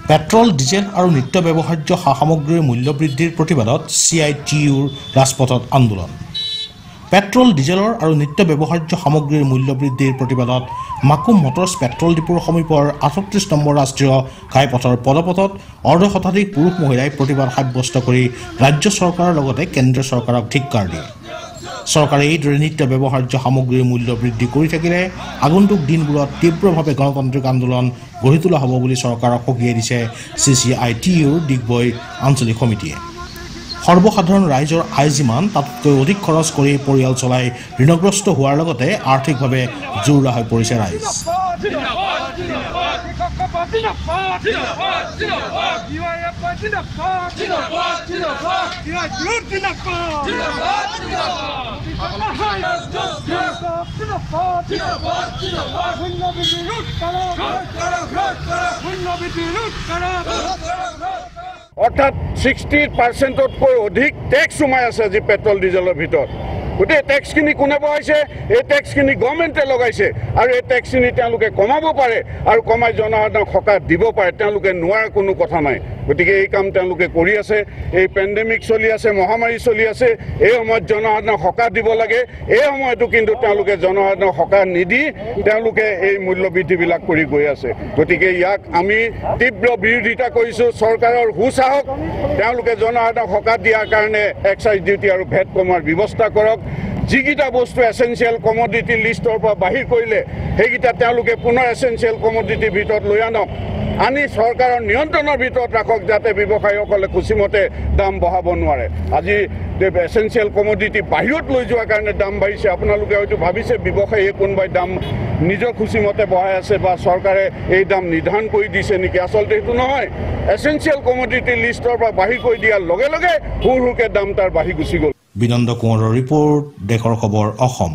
Petrol, diesel আৰু নিত্য ব্যৱহাৰ্য সা সামগ্ৰীৰ মূল্য বৃদ্ধিৰ প্ৰতিবাদত CITUৰ ৰাজপথত আন্দোলন। পেট্ৰল, ডিজেলৰ আৰু নিত্য ব্যৱহাৰ্য সামগ্ৰীৰ মূল্য বৃদ্ধিৰ প্ৰতিবাদত মাকুম মটৰ্ছ পেট্ৰল ডিপুৰ সমীপৰ 38 নম্বৰ ৰাষ্ট্ৰীয় ঘাইপথৰ পদপথত অৰ্ধশতাধিক পুৰুষ মহিলাই প্ৰতিবাদ সাব্যস্ত কৰি ৰাজ্য চৰকাৰৰ লগতে কেন্দ্ৰীয় চৰকাৰক ধিক্কাৰ দিয়ে। চৰকাৰে এইদৰে নিত্য ব্যৱহাৰ্য সামগ্ৰীৰ মূল্য বৃদ্ধি কৰি থাকিলে আগন্তুক দিনবোৰত তীব্ৰভাৱে গণতান্ত্ৰিক আন্দোলন গঢ়ি তোলা হ'ব বুলি চৰকাৰক সকীয়াই দিছে CCITUৰ ডিগবৈ আঞ্চলিক সমিতিয়ে। সৰ্বসাধাৰণ ৰাইজৰ আয় যিমান তাতকৈ অধিক খৰচ কৰি পৰিয়াল চলাই ঋণগ্ৰস্ত হোৱাৰ লগতে আৰ্থিকভাৱে জুৰুলা হৈ পৰিছে ৰাইজ। অৰ্থাৎ 60%তকৈ অধিক টেক্স সোমাই আছে আজি পেট্ৰল ডিজেলৰ ভিতৰত। গোটেই টেক্সখিনি কোনে বহাইছে? এই টেক্সখিনি গভৰ্ণমেণ্টে লগাইছে আৰু এই টেক্সখিনি তেওঁলোকে কমাব পাৰে আৰু কমাই জনসাধাৰণক সকাহ দিব পাৰে, তেওঁলোকে নোৱাৰা কোনো কথা নাই। গতিকে এই কাম তেওঁলোকে কৰি আছে। এই পেণ্ডেমিক চলি আছে, মহামাৰী চলি আছে, এই সময়ত জনসাধাৰণক সকাহ দিব লাগে। এই সময়তো কিন্তু তেওঁলোকে জনসাধাৰণক সকাহ নিদি তেওঁলোকে এই মূল্য বৃদ্ধিবিলাক কৰি গৈ আছে। গতিকে ইয়াক আমি তীব্ৰ বিৰোধিতা কৰিছোঁ। চৰকাৰৰ সুচাহক তেওঁলোকে জনসাধাৰণক সকাহ দিয়াৰ কাৰণে এক্সাইজ ডিউটি আৰু ভেট কমোৱাৰ ব্যৱস্থা কৰক। যিকেইটা বস্তু এচেঞ্চিয়েল কমোডিটি লিষ্টৰ পৰা বাহিৰ কৰিলে সেইকেইটা তেওঁলোকে পুনৰ এচেঞ্চিয়েল কমোডিটিৰ ভিতৰত লৈ আনক, আনি চৰকাৰৰ নিয়ন্ত্ৰণৰ ভিতৰত ৰাখক, যাতে ব্যৱসায়ীসকলে খুচিমতে দাম বঢ়াব নোৱাৰে। আজি এচেঞ্চিয়েল কমোডিটি বাহিৰত লৈ যোৱাৰ কাৰণে দাম বাঢ়িছে। আপোনালোকে হয়তো ভাবিছে ব্যৱসায়ীয়ে কোনোবাই দাম নিজৰ খুচিমতে বঢ়াই আছে বা চৰকাৰে এই দাম নিৰ্ধাৰণ কৰি দিছে নেকি। আচলতে সেইটো নহয়। এচেঞ্চিয়েল কমোডিটি লিষ্টৰ পৰা বাহিৰ কৰি দিয়াৰ লগে লগে হুৰকে দাম তাৰ বাঢ়ি গুচি গ'ল। বিনন্দ কোঁৱৰৰ ৰিপৰ্ট, দেশৰ খবৰ, অসম।